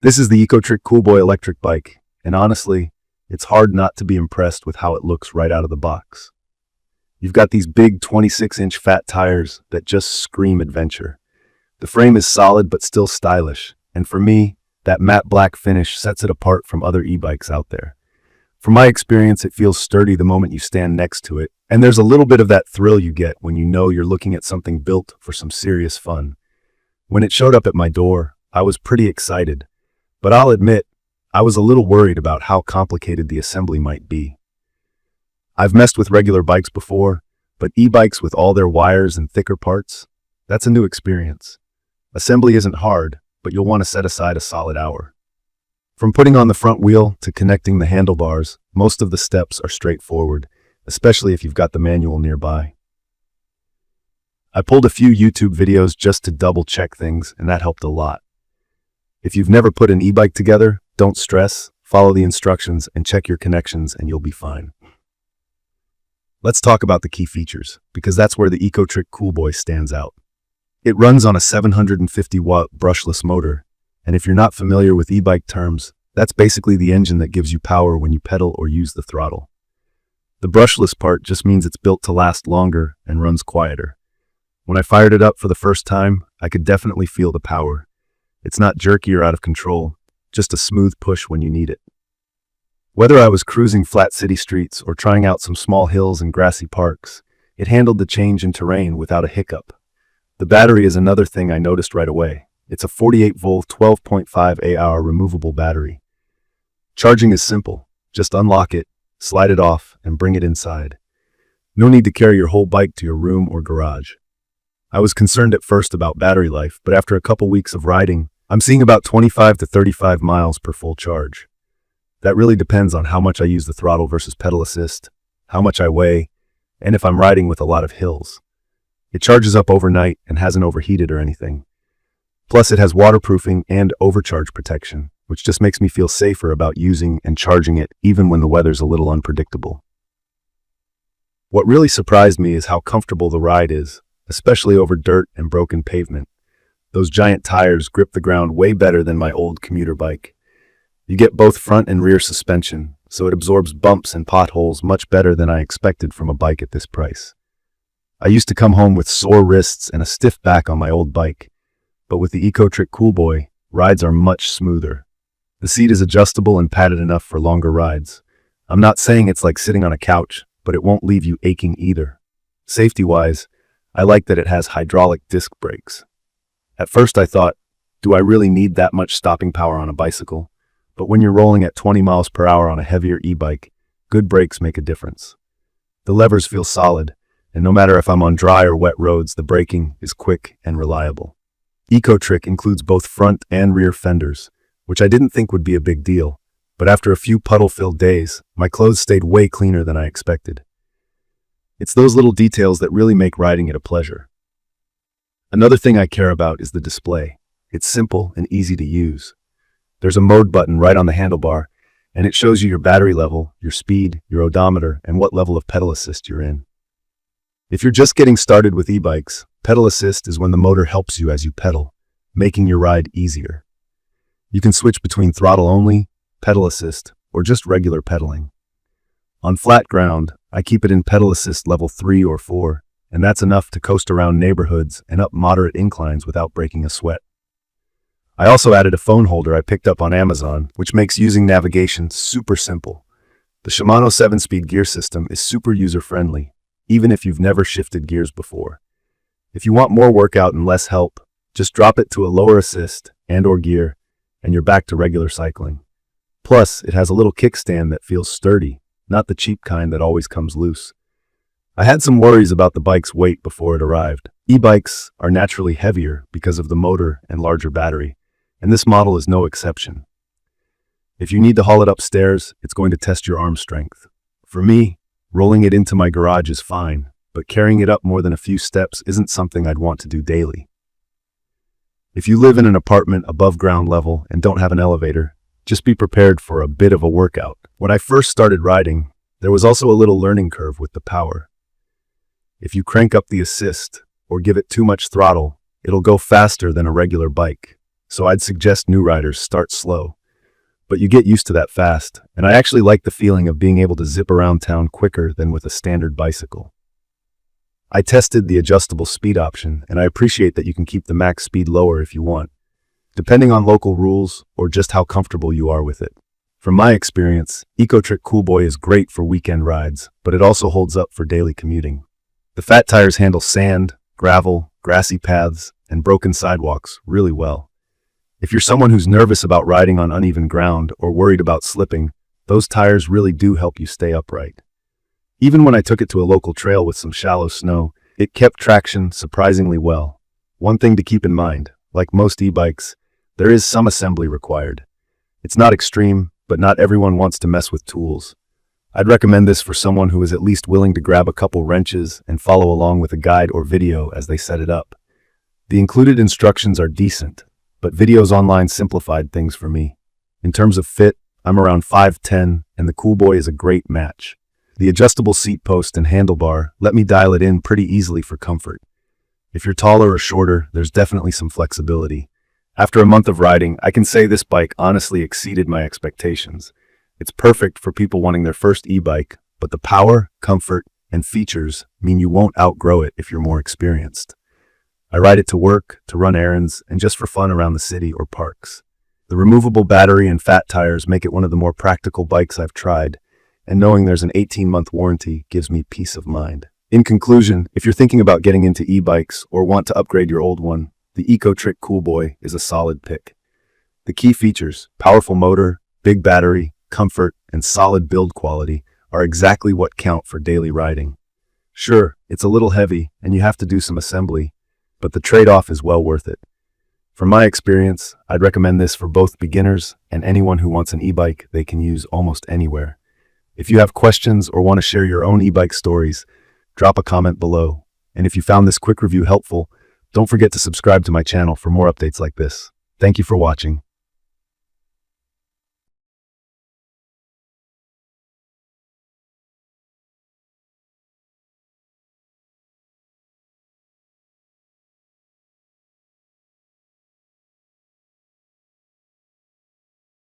This is the ECOTRIC Coolboy Electric Bike, and honestly, it's hard not to be impressed with how it looks right out of the box. You've got these big 26-inch fat tires that just scream adventure. The frame is solid but still stylish, and for me, that matte black finish sets it apart from other e-bikes out there. From my experience, it feels sturdy the moment you stand next to it, and there's a little bit of that thrill you get when you know you're looking at something built for some serious fun. When it showed up at my door, I was pretty excited. But I'll admit, I was a little worried about how complicated the assembly might be. I've messed with regular bikes before, but e-bikes with all their wires and thicker parts, that's a new experience. Assembly isn't hard, but you'll want to set aside a solid hour. From putting on the front wheel to connecting the handlebars, most of the steps are straightforward, especially if you've got the manual nearby. I pulled a few YouTube videos just to double-check things, and that helped a lot. If you've never put an e-bike together, don't stress, follow the instructions and check your connections and you'll be fine. Let's talk about the key features, because that's where the ECOTRIC Coolboy stands out. It runs on a 750-watt brushless motor, and if you're not familiar with e-bike terms, that's basically the engine that gives you power when you pedal or use the throttle. The brushless part just means it's built to last longer and runs quieter. When I fired it up for the first time, I could definitely feel the power. It's not jerky or out of control, just a smooth push when you need it. Whether I was cruising flat city streets or trying out some small hills and grassy parks, it handled the change in terrain without a hiccup. The battery is another thing I noticed right away. It's a 48-volt, 12.5 Ah removable battery. Charging is simple. Just unlock it, slide it off, and bring it inside. No need to carry your whole bike to your room or garage. I was concerned at first about battery life, but after a couple weeks of riding, I'm seeing about 25 to 35 miles per full charge. That really depends on how much I use the throttle versus pedal assist, how much I weigh, and if I'm riding with a lot of hills. It charges up overnight and hasn't overheated or anything. Plus, it has waterproofing and overcharge protection, which just makes me feel safer about using and charging it even when the weather's a little unpredictable. What really surprised me is how comfortable the ride is, especially over dirt and broken pavement. Those giant tires grip the ground way better than my old commuter bike. You get both front and rear suspension, so it absorbs bumps and potholes much better than I expected from a bike at this price. I used to come home with sore wrists and a stiff back on my old bike, but with the ECOTRIC Coolboy, rides are much smoother. The seat is adjustable and padded enough for longer rides. I'm not saying it's like sitting on a couch, but it won't leave you aching either. Safety-wise, I like that it has hydraulic disc brakes. At first I thought, do I really need that much stopping power on a bicycle? But when you're rolling at 20 miles per hour on a heavier e-bike, good brakes make a difference. The levers feel solid, and no matter if I'm on dry or wet roads, the braking is quick and reliable. ECOTRIC includes both front and rear fenders, which I didn't think would be a big deal, but after a few puddle-filled days, my clothes stayed way cleaner than I expected. It's those little details that really make riding it a pleasure. Another thing I care about is the display. It's simple and easy to use. There's a mode button right on the handlebar, and it shows you your battery level, your speed, your odometer, and what level of pedal assist you're in. If you're just getting started with e-bikes, pedal assist is when the motor helps you as you pedal, making your ride easier. You can switch between throttle only, pedal assist, or just regular pedaling. On flat ground, I keep it in pedal assist level 3 or 4, and that's enough to coast around neighborhoods and up moderate inclines without breaking a sweat. I also added a phone holder I picked up on Amazon, which makes using navigation super simple. The Shimano 7-speed gear system is super user-friendly, even if you've never shifted gears before. If you want more workout and less help, just drop it to a lower assist and/or gear, and you're back to regular cycling. Plus, it has a little kickstand that feels sturdy, not the cheap kind that always comes loose. I had some worries about the bike's weight before it arrived. E-bikes are naturally heavier because of the motor and larger battery, and this model is no exception. If you need to haul it upstairs, it's going to test your arm strength. For me, rolling it into my garage is fine, but carrying it up more than a few steps isn't something I'd want to do daily. If you live in an apartment above ground level and don't have an elevator, just be prepared for a bit of a workout. When I first started riding, there was also a little learning curve with the power. If you crank up the assist or give it too much throttle, it'll go faster than a regular bike. so I'd suggest new riders start slow. But you get used to that fast, and I actually like the feeling of being able to zip around town quicker than with a standard bicycle. I tested the adjustable speed option, and I appreciate that you can keep the max speed lower if you want, depending on local rules or just how comfortable you are with it. From my experience, ECOTRIC Coolboy is great for weekend rides, but it also holds up for daily commuting. The fat tires handle sand, gravel, grassy paths, and broken sidewalks really well. If you're someone who's nervous about riding on uneven ground or worried about slipping, those tires really do help you stay upright. Even when I took it to a local trail with some shallow snow, it kept traction surprisingly well. One thing to keep in mind, like most e-bikes, there is some assembly required. It's not extreme, but not everyone wants to mess with tools. I'd recommend this for someone who is at least willing to grab a couple wrenches and follow along with a guide or video as they set it up. The included instructions are decent, but videos online simplified things for me. In terms of fit, I'm around 5'10", and the Coolboy is a great match. The adjustable seat post and handlebar let me dial it in pretty easily for comfort. If you're taller or shorter, there's definitely some flexibility. After a month of riding, I can say this bike honestly exceeded my expectations. It's perfect for people wanting their first e-bike, but the power, comfort, and features mean you won't outgrow it if you're more experienced. I ride it to work, to run errands, and just for fun around the city or parks. The removable battery and fat tires make it one of the more practical bikes I've tried, and knowing there's an 18-month warranty gives me peace of mind. In conclusion, if you're thinking about getting into e-bikes or want to upgrade your old one, the ECOTRIC Coolboy is a solid pick. The key features, powerful motor, big battery, comfort, and solid build quality are exactly what count for daily riding. Sure, it's a little heavy and you have to do some assembly, but the trade-off is well worth it. From my experience, I'd recommend this for both beginners and anyone who wants an e-bike they can use almost anywhere. If you have questions or want to share your own e-bike stories, drop a comment below. And if you found this quick review helpful, don't forget to subscribe to my channel for more updates like this. Thank you for watching.